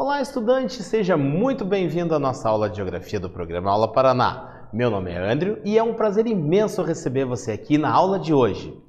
Olá, estudante! Seja muito bem-vindo à nossa aula de Geografia do programa Aula Paraná. Meu nome é Andrew e é um prazer imenso receber você aqui na aula de hoje.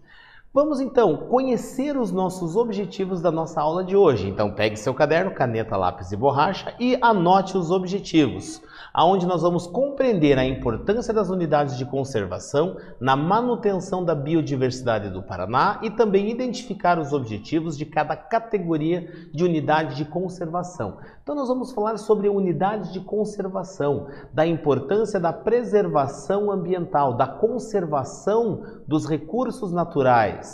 Vamos então conhecer os nossos objetivos da nossa aula de hoje. Então pegue seu caderno, caneta, lápis e borracha e anote os objetivos, aonde nós vamos compreender a importância das unidades de conservação na manutenção da biodiversidade do Paraná e também identificar os objetivos de cada categoria de unidade de conservação. Então nós vamos falar sobre unidades de conservação, da importância da preservação ambiental, da conservação dos recursos naturais,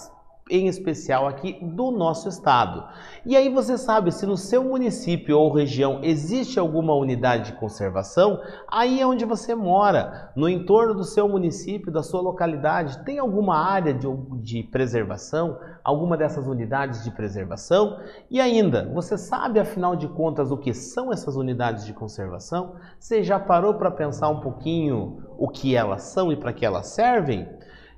em especial aqui do nosso estado. E aí você sabe, se no seu município ou região existe alguma unidade de conservação, aí é onde você mora, no entorno do seu município, da sua localidade, tem alguma área de preservação, alguma dessas unidades de preservação? E ainda, você sabe afinal de contas o que são essas unidades de conservação? Você já parou para pensar um pouquinho o que elas são e para que elas servem?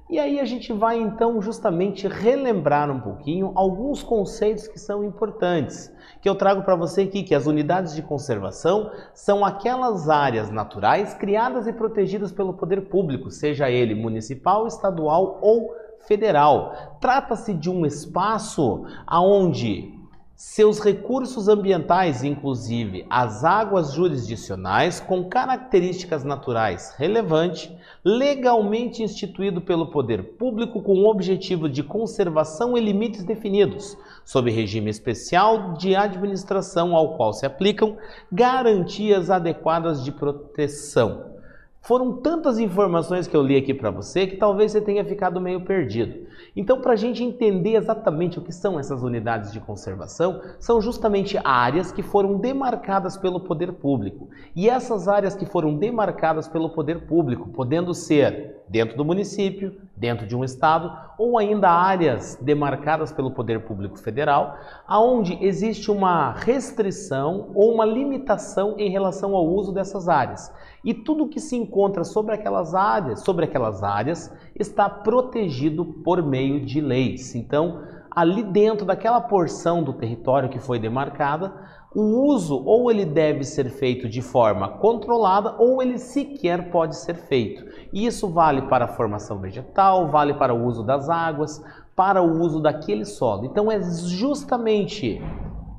E aí a gente vai então justamente relembrar um pouquinho alguns conceitos que são importantes, que eu trago para você aqui, que as unidades de conservação são aquelas áreas naturais criadas e protegidas pelo poder público, seja ele municipal, estadual ou federal. Trata-se de um espaço onde seus recursos ambientais, inclusive as águas jurisdicionais, com características naturais relevantes, legalmente instituído pelo poder público com o objetivo de conservação e limites definidos, sob regime especial de administração ao qual se aplicam garantias adequadas de proteção. Foram tantas informações que eu li aqui para você que talvez você tenha ficado meio perdido. Então, para a gente entender exatamente o que são essas unidades de conservação, são justamente áreas que foram demarcadas pelo poder público. E essas áreas que foram demarcadas pelo poder público, podendo ser dentro do município, dentro de um estado, ou ainda áreas demarcadas pelo poder público federal, aonde existe uma restrição ou uma limitação em relação ao uso dessas áreas. E tudo que se encontra sobre aquelas áreas está protegido por meio de leis. Então, ali dentro daquela porção do território que foi demarcada, o uso ou ele deve ser feito de forma controlada ou ele sequer pode ser feito. E isso vale para a formação vegetal, vale para o uso das águas, para o uso daquele solo. Então é justamente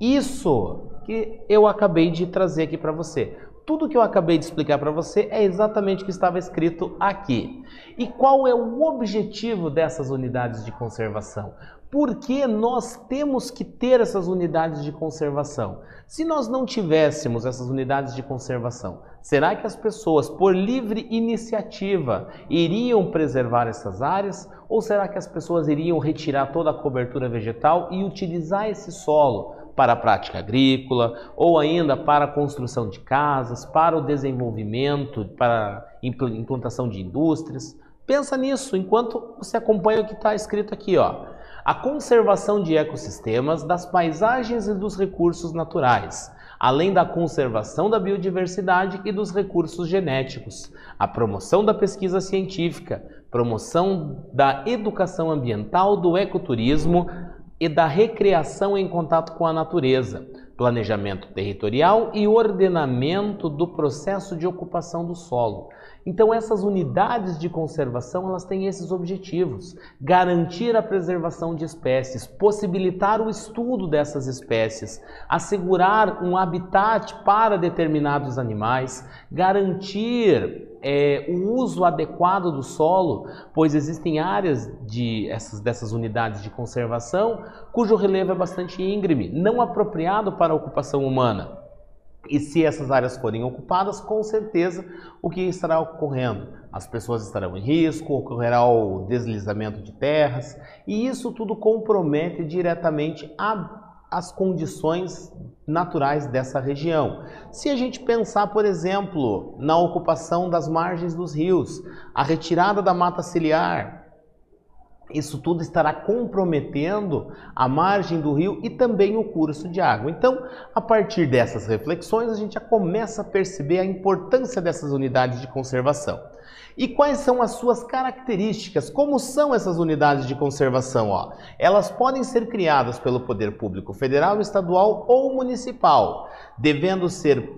isso que eu acabei de trazer aqui para você. Tudo que eu acabei de explicar para você é exatamente o que estava escrito aqui. E qual é o objetivo dessas unidades de conservação? Por que nós temos que ter essas unidades de conservação? Se nós não tivéssemos essas unidades de conservação, será que as pessoas, por livre iniciativa, iriam preservar essas áreas? Ou será que as pessoas iriam retirar toda a cobertura vegetal e utilizar esse solo para a prática agrícola, ou ainda para a construção de casas, para o desenvolvimento, para a implantação de indústrias? Pensa nisso enquanto você acompanha o que está escrito aqui, ó. A conservação de ecossistemas, das paisagens e dos recursos naturais, além da conservação da biodiversidade e dos recursos genéticos, a promoção da pesquisa científica, promoção da educação ambiental, do ecoturismo e da recreação em contato com a natureza, planejamento territorial e ordenamento do processo de ocupação do solo. Então essas unidades de conservação, elas têm esses objetivos: garantir a preservação de espécies, possibilitar o estudo dessas espécies, assegurar um habitat para determinados animais, garantir o uso adequado do solo, pois existem áreas dessas unidades de conservação cujo relevo é bastante íngreme, não apropriado para a ocupação humana. E se essas áreas forem ocupadas, com certeza o que estará ocorrendo? As pessoas estarão em risco, ocorrerá o deslizamento de terras, e isso tudo compromete diretamente as condições naturais dessa região. Se a gente pensar, por exemplo, na ocupação das margens dos rios, a retirada da mata ciliar, isso tudo estará comprometendo a margem do rio e também o curso de água. Então, a partir dessas reflexões, a gente já começa a perceber a importância dessas unidades de conservação. E quais são as suas características? Como são essas unidades de conservação? Elas podem ser criadas pelo poder público federal, estadual ou municipal, devendo ser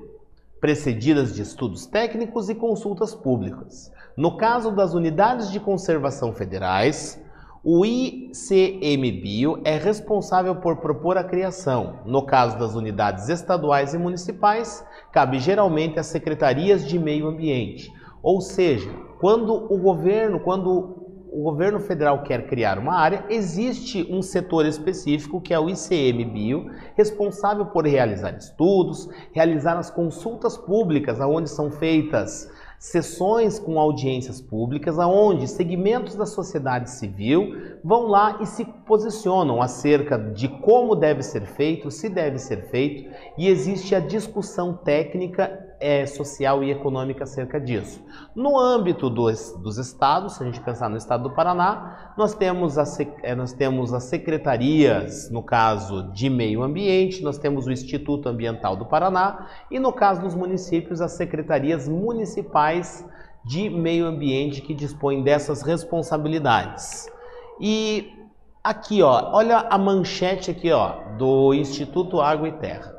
precedidas de estudos técnicos e consultas públicas. No caso das unidades de conservação federais, o ICMBio é responsável por propor a criação. No caso das unidades estaduais e municipais, cabe geralmente às secretarias de meio ambiente. Ou seja, quando o governo federal quer criar uma área, existe um setor específico, que é o ICMBio, responsável por realizar estudos, realizar as consultas públicas, onde são feitas sessões com audiências públicas, onde segmentos da sociedade civil vão lá e se posicionam acerca de como deve ser feito, se deve ser feito, e existe a discussão técnica, social e econômica acerca disso. No âmbito dos estados, se a gente pensar no estado do Paraná, nós temos as secretarias, no caso de meio ambiente, nós temos o Instituto Ambiental do Paraná, e no caso dos municípios, as secretarias municipais de meio ambiente, que dispõem dessas responsabilidades. E aqui, olha a manchete aqui, do Instituto Água e Terra.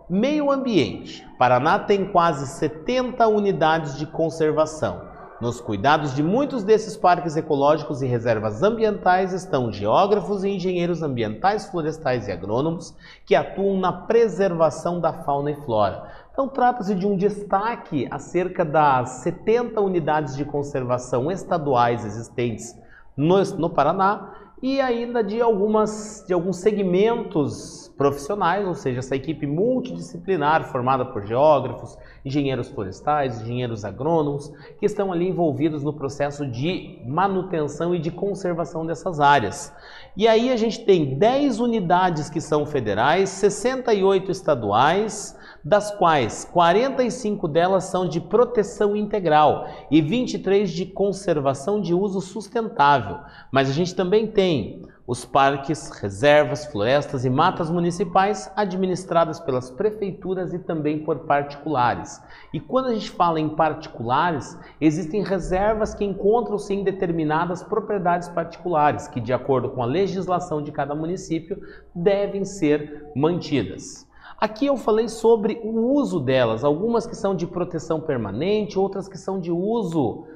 Meio ambiente. Paraná tem quase 70 unidades de conservação. Nos cuidados de muitos desses parques ecológicos e reservas ambientais estão geógrafos e engenheiros ambientais, florestais e agrônomos que atuam na preservação da fauna e flora. Então trata-se de um destaque acerca das 70 unidades de conservação estaduais existentes no Paraná, e ainda de alguns segmentos profissionais, ou seja, essa equipe multidisciplinar formada por geógrafos, engenheiros florestais, engenheiros agrônomos, que estão ali envolvidos no processo de manutenção e de conservação dessas áreas. E aí a gente tem 10 unidades que são federais, 68 estaduais, das quais 45 delas são de proteção integral e 23 de conservação de uso sustentável. Mas a gente também tem os parques, reservas, florestas e matas municipais administradas pelas prefeituras e também por particulares. E quando a gente fala em particulares, existem reservas que encontram-se em determinadas propriedades particulares, que de acordo com a legislação de cada município devem ser mantidas. Aqui eu falei sobre o uso delas, algumas que são de proteção permanente, outras que são de uso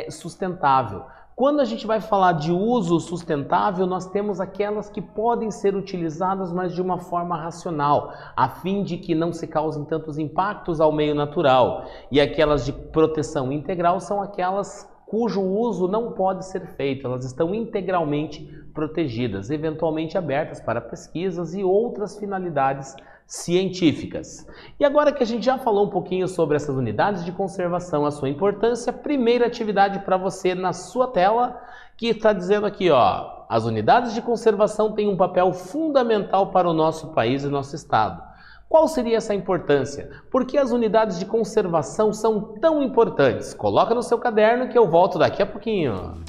sustentável. Quando a gente vai falar de uso sustentável, nós temos aquelas que podem ser utilizadas, mas de uma forma racional, a fim de que não se causem tantos impactos ao meio natural. E aquelas de proteção integral são aquelas cujo uso não pode ser feito, elas estão integralmente protegidas, eventualmente abertas para pesquisas e outras finalidades científicas. E agora que a gente já falou um pouquinho sobre essas unidades de conservação, a sua importância, primeira atividade para você na sua tela, que está dizendo aqui, as unidades de conservação têm um papel fundamental para o nosso país e nosso estado. Qual seria essa importância? Por que as unidades de conservação são tão importantes? Coloca no seu caderno que eu volto daqui a pouquinho.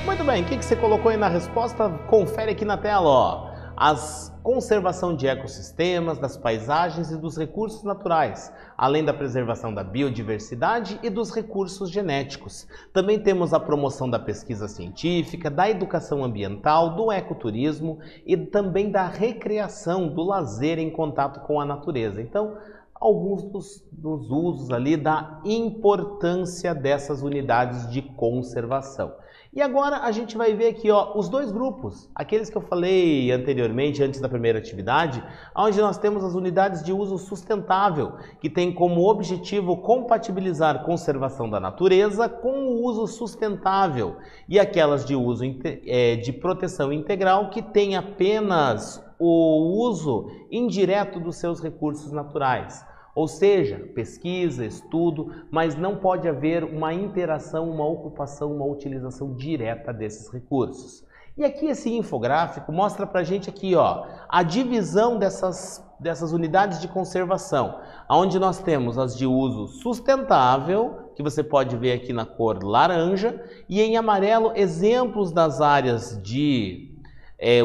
Muito bem, o que você colocou aí na resposta? Confere aqui na tela, ó. A conservação de ecossistemas, das paisagens e dos recursos naturais, além da preservação da biodiversidade e dos recursos genéticos. Também temos a promoção da pesquisa científica, da educação ambiental, do ecoturismo e também da recreação, do lazer em contato com a natureza. Então, alguns dos usos ali da importância dessas unidades de conservação. E agora a gente vai ver aqui, ó, os dois grupos, aqueles que eu falei anteriormente, antes da primeira atividade, onde nós temos as unidades de uso sustentável, que tem como objetivo compatibilizar a conservação da natureza com o uso sustentável, e aquelas de uso de proteção integral, que tem apenas o uso indireto dos seus recursos naturais. Ou seja, pesquisa, estudo, mas não pode haver uma interação, uma ocupação, uma utilização direta desses recursos. E aqui esse infográfico mostra pra gente aqui, ó, a divisão dessas unidades de conservação, onde nós temos as de uso sustentável, que você pode ver aqui na cor laranja, e em amarelo exemplos das áreas de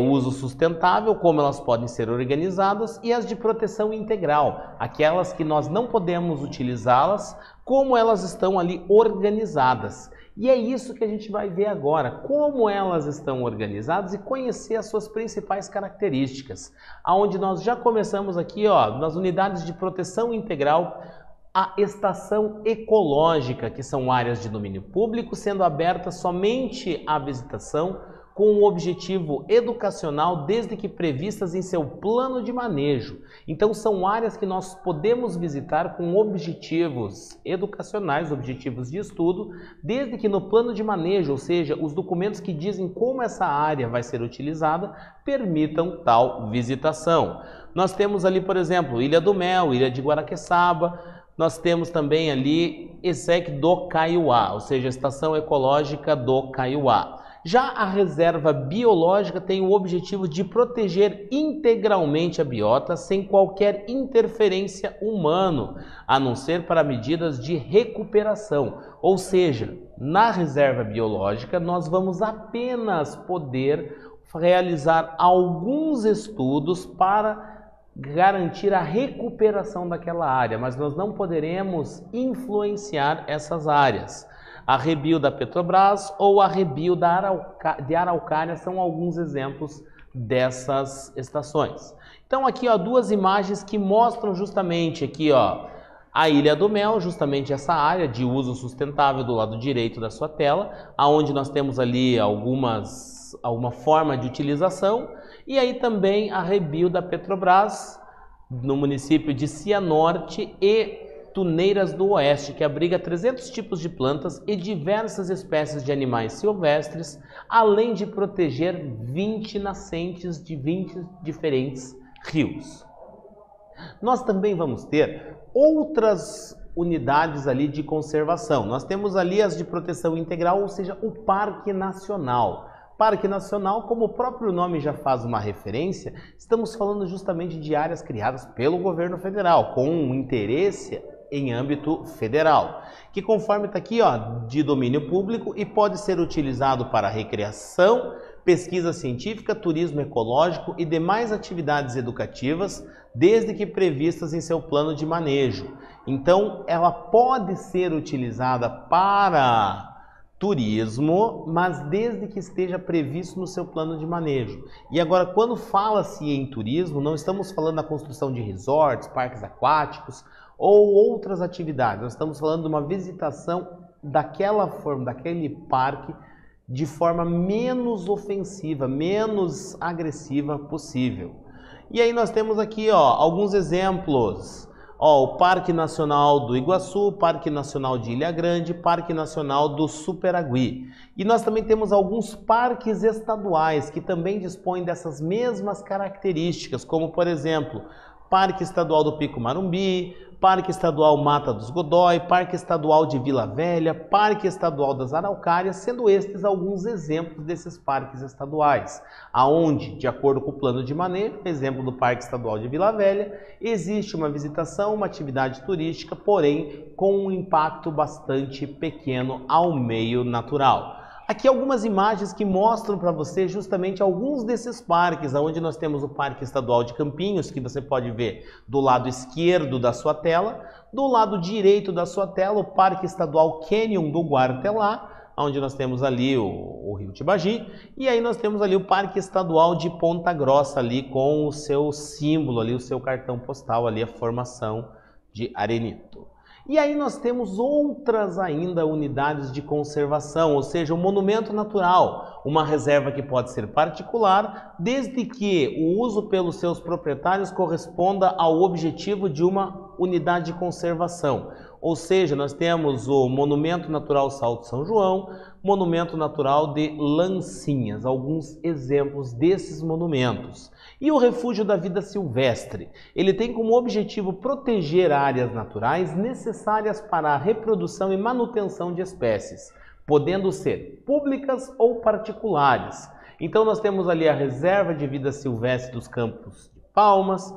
uso sustentável, como elas podem ser organizadas, e as de proteção integral, aquelas que nós não podemos utilizá-las, como elas estão ali organizadas. E é isso que a gente vai ver agora, como elas estão organizadas e conhecer as suas principais características. Aonde nós já começamos aqui, ó, nas unidades de proteção integral, a estação ecológica, que são áreas de domínio público, sendo abertas somente à visitação, com um objetivo educacional, desde que previstas em seu plano de manejo. Então são áreas que nós podemos visitar com objetivos educacionais, objetivos de estudo, desde que no plano de manejo, ou seja, os documentos que dizem como essa área vai ser utilizada, permitam tal visitação. Nós temos ali, por exemplo, Ilha do Mel, Ilha de Guaraqueçaba. Nós temos também ali ESEC do Kaiowá, ou seja, a Estação Ecológica do Kaiowá. Já a reserva biológica tem o objetivo de proteger integralmente a biota sem qualquer interferência humana, a não ser para medidas de recuperação. Ou seja, na reserva biológica nós vamos apenas poder realizar alguns estudos para garantir a recuperação daquela área, mas nós não poderemos influenciar essas áreas. A Rebio da Petrobras ou a Rebio de Araucária são alguns exemplos dessas estações. Então aqui, ó, duas imagens que mostram justamente aqui, ó, a Ilha do Mel, justamente essa área de uso sustentável do lado direito da sua tela, aonde nós temos ali alguma forma de utilização, e aí também a Rebio da Petrobras no município de Cianorte e Tuneiras do Oeste, que abriga 300 tipos de plantas e diversas espécies de animais silvestres, além de proteger 20 nascentes de 20 diferentes rios. Nós também vamos ter outras unidades ali de conservação. Nós temos ali as de proteção integral, ou seja, o Parque Nacional. Parque Nacional, como o próprio nome já faz uma referência, estamos falando justamente de áreas criadas pelo governo federal, com um interesse em âmbito federal, que conforme está aqui, ó, de domínio público e pode ser utilizado para recreação, pesquisa científica, turismo ecológico e demais atividades educativas, desde que previstas em seu plano de manejo. Então, ela pode ser utilizada para turismo, mas desde que esteja previsto no seu plano de manejo. E agora, quando fala-se em turismo, não estamos falando da construção de resorts, parques aquáticos ou outras atividades. Nós estamos falando de uma visitação daquela forma, daquele parque, de forma menos ofensiva, menos agressiva possível. E aí nós temos aqui, ó, alguns exemplos. Ó, o Parque Nacional do Iguaçu, Parque Nacional de Ilha Grande, Parque Nacional do Superagui. E nós também temos alguns parques estaduais que também dispõem dessas mesmas características, como por exemplo, Parque Estadual do Pico Marumbi, Parque Estadual Mata dos Godói, Parque Estadual de Vila Velha, Parque Estadual das Araucárias, sendo estes alguns exemplos desses parques estaduais, aonde, de acordo com o plano de manejo, exemplo do Parque Estadual de Vila Velha, existe uma visitação, uma atividade turística, porém com um impacto bastante pequeno ao meio natural. Aqui algumas imagens que mostram para você justamente alguns desses parques, onde nós temos o Parque Estadual de Campinhos, que você pode ver do lado esquerdo da sua tela, do lado direito da sua tela, o Parque Estadual Canyon do Guaratelá, onde nós temos ali o Rio Tibagi, e aí nós temos ali o Parque Estadual de Ponta Grossa ali com o seu símbolo ali, o seu cartão postal ali, a formação de arenito. E aí nós temos outras ainda unidades de conservação, ou seja, um monumento natural, uma reserva que pode ser particular, desde que o uso pelos seus proprietários corresponda ao objetivo de uma unidade de conservação. Ou seja, nós temos o Monumento Natural Salto São João, Monumento Natural de Lancinhas, alguns exemplos desses monumentos. E o Refúgio da Vida Silvestre, ele tem como objetivo proteger áreas naturais necessárias para a reprodução e manutenção de espécies, podendo ser públicas ou particulares. Então nós temos ali a Reserva de Vida Silvestre dos Campos de Palmas,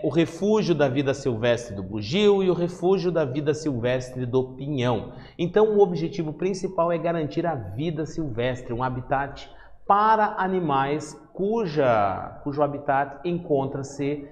o Refúgio da Vida Silvestre do Bugio e o Refúgio da Vida Silvestre do Pinhão. Então o objetivo principal é garantir a vida silvestre, um habitat para animais cujo habitat encontra-se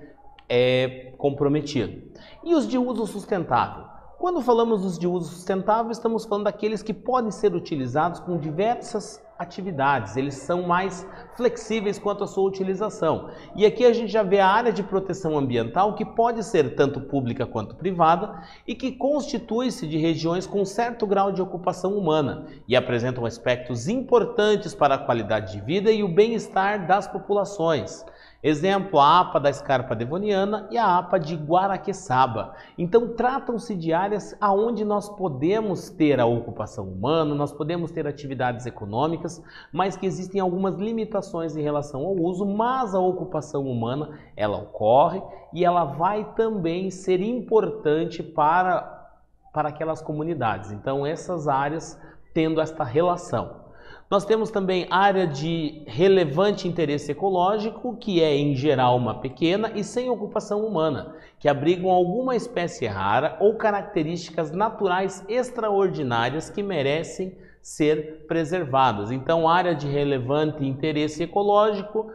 comprometido. E os de uso sustentável? Quando falamos dos de uso sustentável, estamos falando daqueles que podem ser utilizados com diversas atividades, eles são mais flexíveis quanto à sua utilização. E aqui a gente já vê a área de proteção ambiental, que pode ser tanto pública quanto privada e que constitui-se de regiões com certo grau de ocupação humana e apresentam aspectos importantes para a qualidade de vida e o bem-estar das populações. Exemplo, a APA da Escarpa Devoniana e a APA de Guaraqueçaba. Então, tratam-se de áreas onde nós podemos ter a ocupação humana, nós podemos ter atividades econômicas, mas que existem algumas limitações em relação ao uso, mas a ocupação humana, ela ocorre e ela vai também ser importante para aquelas comunidades. Então, essas áreas tendo esta relação. Nós temos também área de relevante interesse ecológico, que é em geral uma pequena e sem ocupação humana, que abrigam alguma espécie rara ou características naturais extraordinárias que merecem ser preservadas. Então, área de relevante interesse ecológico,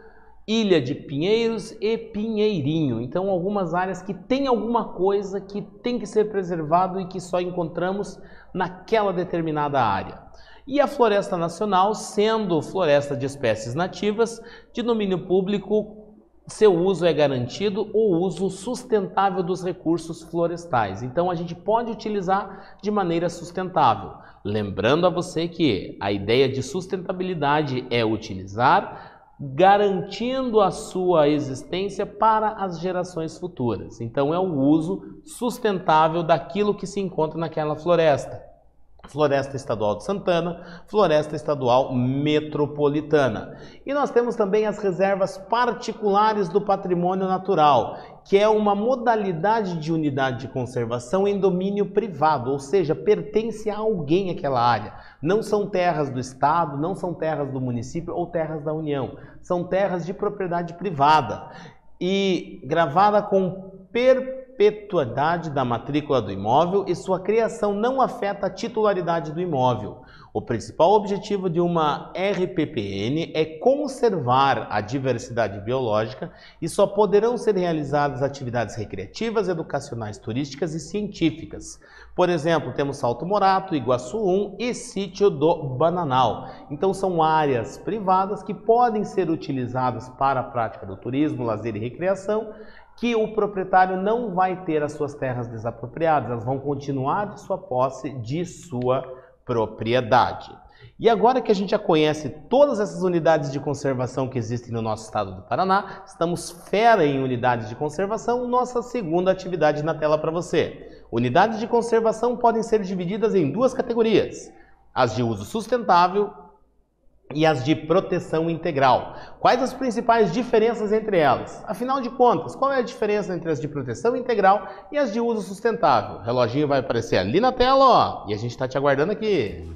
Ilha de Pinheiros e Pinheirinho. Então, algumas áreas que têm alguma coisa que tem que ser preservado e que só encontramos naquela determinada área. E a Floresta Nacional, sendo floresta de espécies nativas, de domínio público, seu uso é garantido, o uso sustentável dos recursos florestais. Então a gente pode utilizar de maneira sustentável. Lembrando a você que a ideia de sustentabilidade é utilizar, garantindo a sua existência para as gerações futuras. Então é o uso sustentável daquilo que se encontra naquela floresta. Floresta Estadual de Santana, Floresta Estadual Metropolitana. E nós temos também as reservas particulares do patrimônio natural, que é uma modalidade de unidade de conservação em domínio privado, ou seja, pertence a alguém aquela área. Não são terras do Estado, não são terras do município ou terras da União, são terras de propriedade privada e gravada com perpetuidade da matrícula do imóvel e sua criação não afeta a titularidade do imóvel. O principal objetivo de uma RPPN é conservar a diversidade biológica e só poderão ser realizadas atividades recreativas, educacionais, turísticas e científicas. Por exemplo, temos Salto Morato, Iguaçu 1 e Sítio do Bananal. Então são áreas privadas que podem ser utilizadas para a prática do turismo, lazer e recreação, que o proprietário não vai ter as suas terras desapropriadas, elas vão continuar de sua posse, de sua propriedade. E agora que a gente já conhece todas essas unidades de conservação que existem no nosso estado do Paraná, estamos fera em unidades de conservação, nossa segunda atividade na tela para você. Unidades de conservação podem ser divididas em duas categorias, as de uso sustentável e as de proteção integral. Quais as principais diferenças entre elas? Afinal de contas, qual é a diferença entre as de proteção integral e as de uso sustentável? O reloginho vai aparecer ali na tela, ó, e a gente está te aguardando aqui.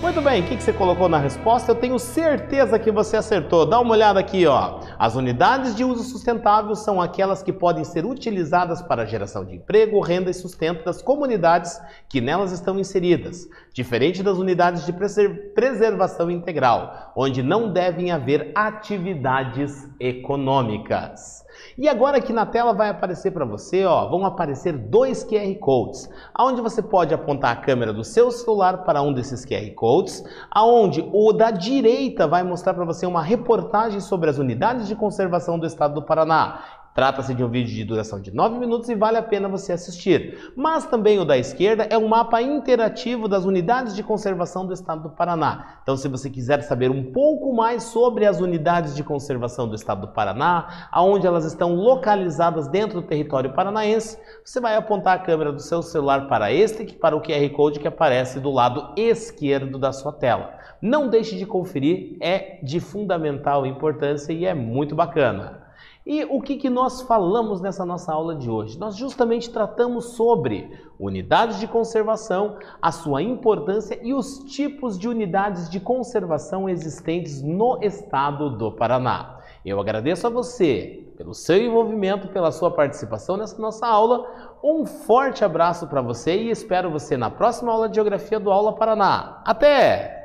Muito bem, o que você colocou na resposta? Eu tenho certeza que você acertou. Dá uma olhada aqui, ó. As unidades de uso sustentável são aquelas que podem ser utilizadas para a geração de emprego, renda e sustento das comunidades que nelas estão inseridas, diferente das unidades de preservação integral, onde não devem haver atividades econômicas. E agora aqui na tela vai aparecer para você, ó, vão aparecer dois QR Codes, onde você pode apontar a câmera do seu celular para um desses QR Codes, aonde o da direita vai mostrar para você uma reportagem sobre as unidades de conservação do estado do Paraná. Trata-se de um vídeo de duração de 9 minutos e vale a pena você assistir. Mas também o da esquerda é um mapa interativo das unidades de conservação do estado do Paraná. Então, se você quiser saber um pouco mais sobre as unidades de conservação do estado do Paraná, aonde elas estão localizadas dentro do território paranaense, você vai apontar a câmera do seu celular para para o QR Code que aparece do lado esquerdo da sua tela. Não deixe de conferir, é de fundamental importância e é muito bacana. E o que nós falamos nessa nossa aula de hoje? Nós justamente tratamos sobre unidades de conservação, a sua importância e os tipos de unidades de conservação existentes no estado do Paraná. Eu agradeço a você pelo seu envolvimento, pela sua participação nessa nossa aula. Um forte abraço para você e espero você na próxima aula de Geografia do Aula Paraná. Até!